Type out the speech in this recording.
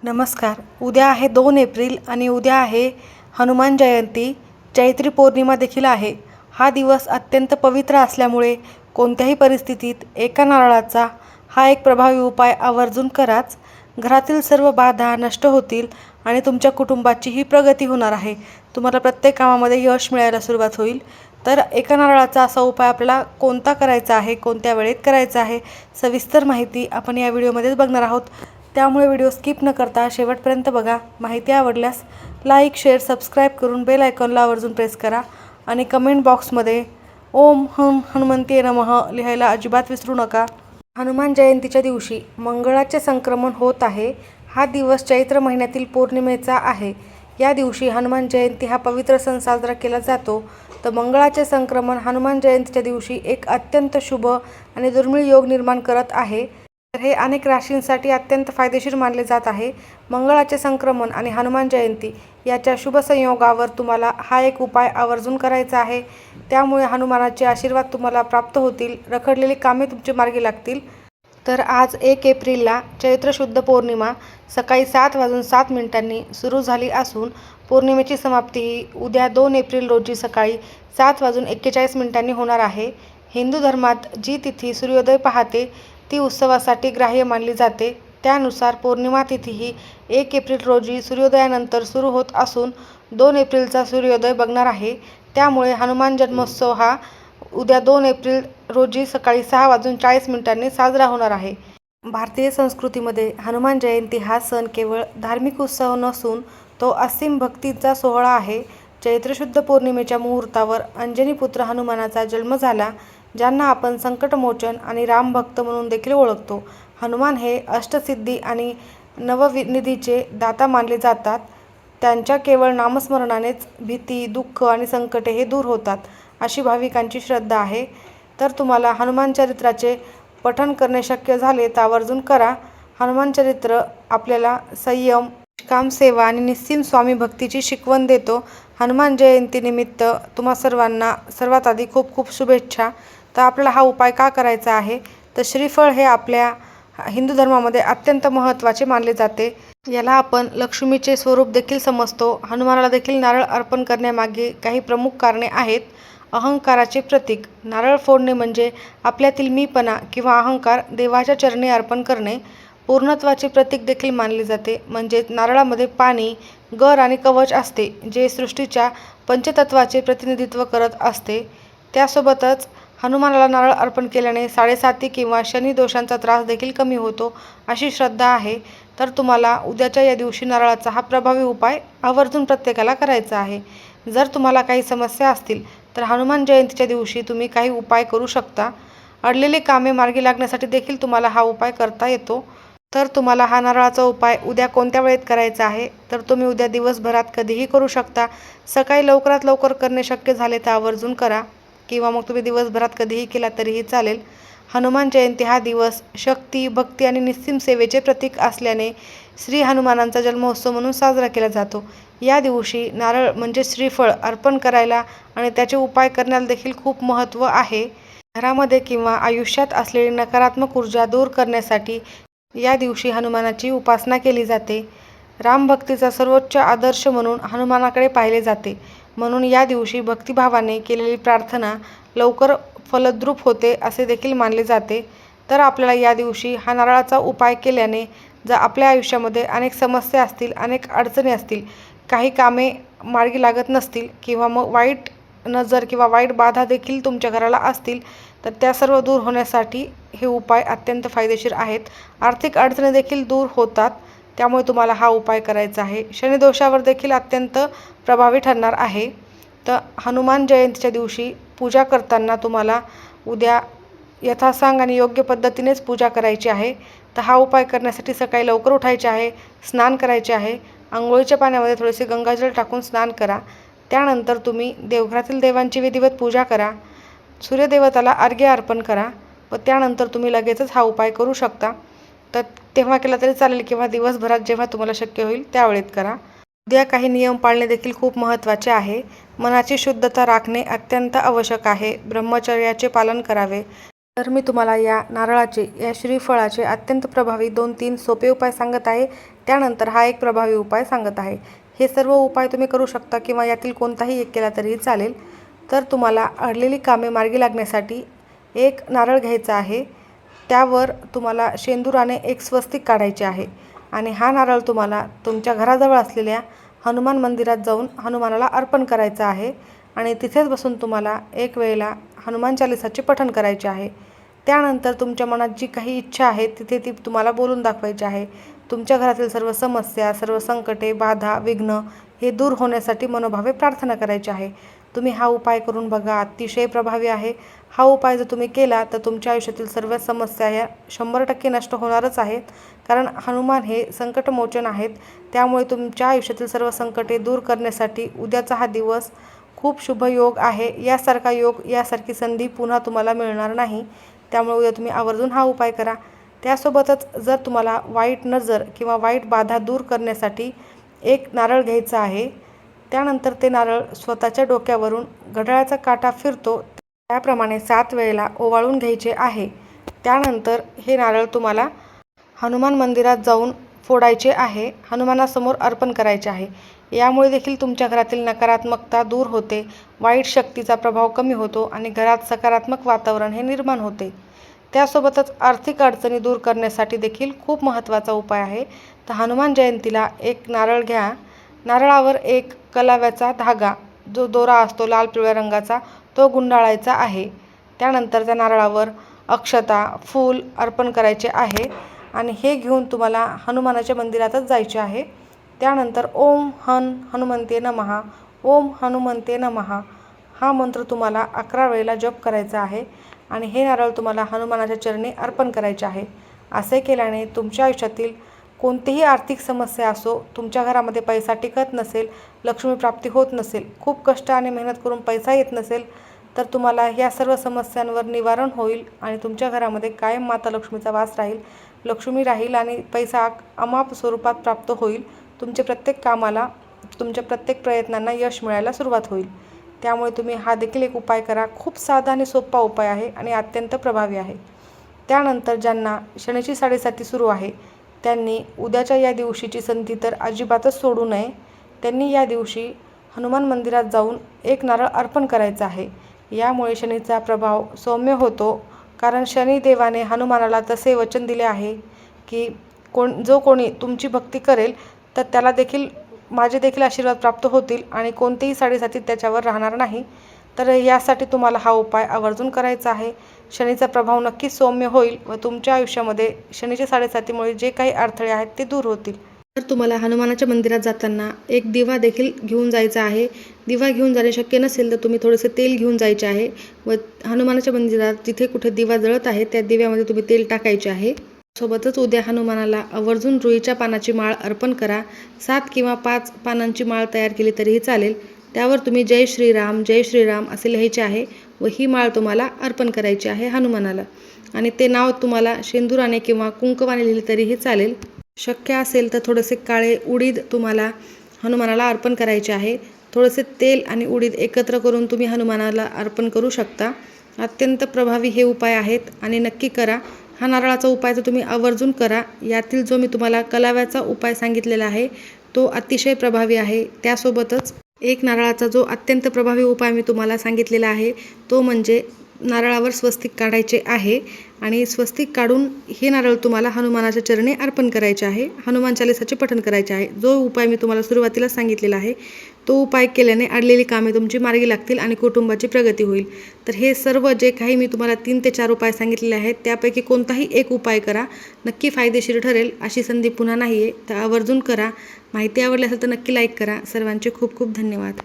नमस्कार. उद्या आहे 2 एप्रिल आणि उद्या आहे हनुमान जयंती. चैत्री पौर्णिमा देखील आहे. हा दिवस अत्यंत पवित्र असल्यामुळे कोणत्याही परिस्थितीत एका नारळाचा हा एक प्रभावी उपाय आवर्जून कराच. घरातील सर्व बाधा नष्ट होतील आणि तुमच्या कुटुंबाचीही प्रगती होणार आहे. तुम्हाला प्रत्येक कामामध्ये यश मिळायला सुरुवात होईल. तर एका नारळाचा असा उपाय आपल्याला कोणता करायचा आहे, कोणत्या वेळेत करायचा आहे, सविस्तर माहिती आपण या व्हिडिओमध्येच बघणार आहोत. त्यामुळे व्हिडिओ स्किप न करता शेवटपर्यंत बघा. माहिती आवडल्यास लाईक, शेअर, सबस्क्राईब करून बेल आयकॉनला आवर्जून प्रेस करा आणि कमेंट बॉक्समध्ये ओम हनुमंते नमः लिहायला अजिबात विसरू नका. हनुमान जयंतीच्या दिवशी मंगळाचे संक्रमण होत आहे. हा दिवस चैत्र महिन्यातील पौर्णिमेचा आहे. या दिवशी हनुमान जयंती हा पवित्र सण साजरा केला जातो. तर मंगळाचे संक्रमण हनुमान जयंतीच्या दिवशी एक अत्यंत शुभ आणि दुर्मिळ योग निर्माण करत आहे. तर हे अनेक राशींसाठी अत्यंत फायदेशीर मानले जात आहे. मंगळाचे संक्रमण आणि हनुमान जयंती याच्या शुभ संयोगावर तुम्हाला हा एक उपाय आवर्जून करायचा आहे. त्यामुळे हनुमानाचे आशीर्वाद तुम्हाला प्राप्त होतील. रखडलेली कामे तुमच्या मार्गी लागतील. तर आज 1 एप्रिलला चैत्र शुद्ध पौर्णिमा सकाळी 7:07 सुरू झाली असून पौर्णिमेची समाप्ती ही उद्या 2 एप्रिल रोजी सकाळी 7:41 होणार आहे. हिंदू धर्मात जी तिथी सूर्योदय पाहते ती उत्सवासाठी ग्राह्य मानली जाते. त्यानुसार पौर्णिमा तिथी ही 1 एप्रिल रोजी सूर्योदयानंतर सुरू होत असून 2 एप्रिलचा सूर्योदय बघणार आहे. त्यामुळे हनुमान जन्मोत्सव हा उद्या 2 एप्रिल रोजी सकाळी 6:40 साजरा होणार आहे. भारतीय संस्कृतीमध्ये हनुमान जयंती हा सण केवळ धार्मिक उत्सव नसून तो असीम भक्तीचा सोहळा आहे. चैत्रशुद्ध पौर्णिमेच्या मुहूर्तावर अंजनीपुत्र हनुमानाचा जन्म झाला, ज्यांना आपण संकटमोचन आणि रामभक्त म्हणून देखील ओळखतो. हनुमान हे अष्टसिद्धी आणि नवनिधीचे दाता मानले जातात. त्यांच्या केवळ नामस्मरणानेच भीती, दुःख आणि संकटे हे दूर होतात, अशी भाविकांची श्रद्धा आहे. तर तुम्हाला हनुमान चरित्राचे पठण करणे शक्य झाले तर आवर्जून करा. हनुमान चरित्र आपल्याला संयम, निष्काम सेवा आणि निस्सीम स्वामी भक्तीची शिकवण देतो. हनुमान जयंतीनिमित्त तुम्हा सर्वांना सर्वात आधी खूप खूप शुभेच्छा. तर आपल्याला हा उपाय का करायचा आहे, तर श्रीफळ हे आपल्या हिंदू धर्मामध्ये अत्यंत महत्त्वाचे मानले जाते. याला आपण लक्ष्मीचे स्वरूप देखील समजतो. हनुमानाला देखील नारळ अर्पण करण्यामागे काही प्रमुख कारणे आहेत. अहंकाराचे प्रतीक. नारळ फोडणे म्हणजे आपल्यातील मीपणा किंवा अहंकार देवाच्या चरणी अर्पण करणे. पूर्णत्वाचे प्रतीक देखील मानले जाते. म्हणजे नारळामध्ये पाणी, गर आणि कवच असते, जे सृष्टीच्या पंचतत्वाचे प्रतिनिधित्व करत असते. त्यासोबतच हनुमानाला नारळ अर्पण केल्याने 7.5 किंवा शनी दोषांचा त्रास देखील कमी होतो, अशी श्रद्धा आहे. तर तुम्हाला उद्याच्या या दिवशी नारळाचा हा प्रभावी उपाय आवर्जून प्रत्येकाला करायचा आहे. जर तुम्हाला काही समस्या असतील तर हनुमान जयंतीच्या दिवशी तुम्ही काही उपाय करू शकता. अडलेली कामे मार्गी लागण्यासाठी देखील तुम्हाला हा उपाय करता येतो. तर तुम्हाला हा नारळाचा उपाय उद्या कोणत्या वेळेत करायचा आहे, तर तुम्ही उद्या दिवसभरात कधीही करू शकता. सकाळी लवकरात लवकर करणे शक्य झाले तर आवर्जून करा, किंवा मग तुम्ही दिवसभरात कधीही केला तरीही चालेल. हनुमान जयंती हा दिवस शक्ती, भक्ती आणि निस्सीम सेवेचे प्रतीक असल्याने श्री हनुमानांचा जन्मोत्सव म्हणून साजरा केला जातो. या दिवशी नारळ म्हणजे श्रीफळ अर्पण करायला आणि त्याचे उपाय करण्याला देखील खूप महत्त्व आहे. घरामध्ये किंवा आयुष्यात असलेली नकारात्मक ऊर्जा दूर करण्यासाठी या दिवशी हनुमानाची उपासना केली जाते. रामभक्तीचा सर्वोच्च आदर्श म्हणून हनुमानाकडे पाहिले जाते. म्हणून या दिवशी भक्तिभावाने केलेली प्रार्थना लवकर फलद्रूप होते, असे देखील मानले जाते. तर आपल्याला या दिवशी हा नारळाचा उपाय केल्याने जर आपल्या आयुष्यामध्ये अनेक समस्या असतील, अनेक अडचणी असतील, काही कामे मार्गी लागत नसतील, किंवा मग वाईट नजर किंवा वाईट बाधा देखील तुमच्या घराला असतील, तर त्या सर्व दूर होण्यासाठी हे उपाय अत्यंत फायदेशीर आहेत. आर्थिक अडचणी देखील दूर होतात. त्यामुळे तुम्हाला हा उपाय करायचा आहे. शनिदोषावर देखील अत्यंत प्रभावी ठरणार आहे. तर हनुमान जयंतीच्या दिवशी पूजा करताना तुम्हाला उद्या यथासांग आणि योग्य पद्धतीनेच पूजा करायची आहे. तर हा उपाय करण्यासाठी सकाळी लवकर उठायचे आहे, स्नान करायचे आहे. अंघोळीच्या पाण्यामध्ये थोडेसे गंगाजल टाकून स्नान करा. त्यानंतर तुम्ही देवघरातील देवांची विधिवत पूजा करा. सूर्यदेवताला अर्घ्य अर्पण करा व त्यानंतर तुम्ही लगेचच हा उपाय करू शकता. तर तेव्हा केला तरी चालेल, किंवा दिवसभरात जेव्हा तुम्हाला शक्य होईल त्यावेळेत करा. उद्या काही नियम पाळणे देखील खूप महत्त्वाचे आहे. मनाची शुद्धता राखणे अत्यंत आवश्यक आहे. ब्रह्मचर्याचे पालन करावे. तर मी तुम्हाला या नारळाचे, या श्रीफळाचे अत्यंत प्रभावी 2-3 सोपे उपाय सांगत आहे. त्यानंतर हा एक प्रभावी उपाय सांगत आहे. हे सर्व उपाय तुम्ही करू शकता किंवा यातील कोणताही एक केला तरीही चालेल. तर तुम्हाला अडलेली कामे मार्गी लागण्यासाठी एक नारळ घ्यायचा आहे. त्यावर तुम्हाला शेंदुराने एक स्वस्तिक काढायचे आहे आणि हा नारळ तुम्हाला तुमच्या घराजवळ असलेल्या हनुमान मंदिरात जाऊन हनुमानाला अर्पण करायचा आहे आणि तिथेच बसून तुम्हाला एक वेळेला हनुमान चालीसाचे पठण करायचे आहे. त्यानंतर तुमच्या मनात जी काही इच्छा आहे तिथे ती तुम्हाला बोलून दाखवायची आहे. तुमच्या घरातील सर्व समस्या, सर्व संकटे, बाधा, विघ्न हे दूर होण्यासाठी मनोभावे प्रार्थना करायची आहे. तुम्ही हा उपाय करून बघा, अतिशय प्रभावी आहे. हा उपाय जर तुम्ही केला तर तुमच्या आयुष्यातील सर्व समस्या ह्या 100% नष्ट होणारच आहेत. कारण हनुमान हे संकटमोचन आहेत. त्यामुळे तुमच्या आयुष्यातील सर्व संकटे दूर करण्यासाठी उद्याचा हा दिवस खूप शुभ योग आहे. यासारखा योग, यासारखी संधी पुन्हा तुम्हाला मिळणार नाही. त्यामुळे उद्या तुम्ही आवर्जून हा उपाय करा. त्यासोबतच जर तुम्हाला वाईट नजर किंवा वाईट बाधा दूर करण्यासाठी एक नारळ घ्यायचं आहे. त्यानंतर ते नारळ स्वतःच्या डोक्यावरून घड्याळाचा काटा फिरतो त्याप्रमाणे 7 वेळेला ओवाळून घ्यायचे आहे. त्यानंतर हे नारळ तुम्हाला हनुमान मंदिरात जाऊन फोडायचे आहे, हनुमानासमोर अर्पण करायचे आहे. यामुळे देखील तुमच्या घरातील नकारात्मकता दूर होते, वाईट शक्तीचा प्रभाव कमी होतो आणि घरात सकारात्मक वातावरण हे निर्माण होते. त्यासोबतच आर्थिक अडचणी दूर करण्यासाठी देखील खूप महत्त्वाचा उपाय आहे. तर हनुमान जयंतीला एक नारळ घ्या. नारळावर एक कलाव्याचा धागा, जो दोरा असतो लाल पिवळ्या रंगाचा, तो गुंडाळायचा आहे. त्यानंतर त्या नारळावर अक्षता, फूल अर्पण करायचे आहे आणि हे घेऊन तुम्हाला हनुमानाच्या मंदिरातच जायचे आहे. त्यानंतर ओम हनुमंते नमः, ओम हनुमंते नमः हा मंत्र तुम्हाला 11 वेळेला जप करायचा आहे आणि हे नारळ तुम्हाला हनुमानाच्या चरणी अर्पण करायचे आहे. असे केल्याने तुमच्या आयुष्यातील कोणतीही आर्थिक समस्या असो, तुमच्या घरामध्ये पैसा टिकत नसेल, लक्ष्मी प्राप्ती होत नसेल, खूप कष्ट आणि मेहनत करून पैसा येत नसेल, तर तुम्हाला या सर्व समस्यांवर निवारण होईल आणि तुमच्या घरामध्ये कायम माता लक्ष्मीचा वास राहील, लक्ष्मी राहील आणि पैसा अमाप स्वरूपात प्राप्त होईल. तुमच्या प्रत्येक कामाला, तुमच्या प्रत्येक प्रयत्नांना यश मिळायला सुरुवात होईल. त्यामुळे तुम्ही हा देखील एक उपाय करा. खूप साधा आणि सोपा उपाय आहे आणि अत्यंत प्रभावी आहे. त्यानंतर ज्यांना शनीची 7.5 सुरू आहे त्यांनी उद्याच्या या दिवशीची संधी तर अजिबातच सोडू नये. त्यांनी या दिवशी हनुमान मंदिरात जाऊन एक नारळ अर्पण करायचा आहे. यामुळे शनीचा प्रभाव सौम्य होतो. कारण शनिदेवाने हनुमानाला तसे वचन दिले आहे की जो कोणी तुमची भक्ती करेल तर त्याला देखील माझे देखील आशीर्वाद प्राप्त होतील आणि कोणतेही 7.5 त्याच्यावर राहणार नाही. तर यासाठी तुम्हाला हा उपाय आवर्जून करायचा आहे. शनीचा प्रभाव नक्कीच सौम्य होईल व तुमच्या आयुष्यामध्ये शनीच्या 7.5मुळे जे काही अडथळे आहेत ते दूर होतील. तर तुम्हाला हनुमानाच्या मंदिरात जाताना एक दिवा देखील घेऊन जायचा आहे. दिवा घेऊन जाणे शक्य नसेल तर तुम्ही थोडेसे तेल घेऊन जायचे आहे व हनुमानाच्या मंदिरात जिथे कुठे दिवा जळत आहे त्या दिव्यामध्ये तुम्ही तेल टाकायचे आहे. सोबतच उद्या हनुमानाला आवर्जून रुईच्या पानाची माळ अर्पण करा. 7 किंवा 5 पानांची माळ तयार केली तरीही चालेल. त्यावर तुम्ही जय श्रीराम, जय श्रीराम असे लिहायचे आहे व ही माळ तुम्हाला अर्पण करायची आहे हनुमानाला. आणि ते नाव तुम्हाला शेंदुराने किंवा कुंकवाने लिहिले तरीही चालेल. शक्य असेल तर थोडेसे काळे उडीद तुम्हाला हनुमानाला अर्पण करायचे आहे. थोडेसे तेल आणि उडीद एकत्र करून तुम्ही हनुमानाला अर्पण करू शकता. अत्यंत प्रभावी हे उपाय आहेत आणि नक्की करा. हा नारळाचा उपाय तर तुम्ही आवर्जून करा. यातील जो मी तुम्हाला कलाव्याचा उपाय सांगितलेला आहे तो अतिशय प्रभावी आहे. त्यासोबतच एक नारळाचा जो अत्यंत प्रभावी उपाय मी तुम्हाला सांगितलेला आहे तो म्हणजे नारळावर स्वस्तिक काढायचे आहे आणि स्वस्तिक काढून हे नारळ तुम्हाला हनुमानाच्या चरणी अर्पण करायचे आहे. हनुमान चालीसाचे पठण करायचे आहे. जो उपाय मी तुम्हाला सुरुवातीला सांगितलेला आहे तो उपाय केल्याने अडलेली कामे तुमची मार्गी लागतील आणि कुटुंबाची प्रगती होईल. तर हे सर्व जे काही मी तुम्हाला 3 ते 4 उपाय सांगितलेले आहेत त्यापैकी कोणताही एक उपाय करा. नक्की फायदेशीर ठरेल. अशी संधी पुन्हा नाही आहे तर आवर्जून करा. माहिती आवडली असेल तर नक्की लाईक करा. सर्वांचे खूप खूप धन्यवाद.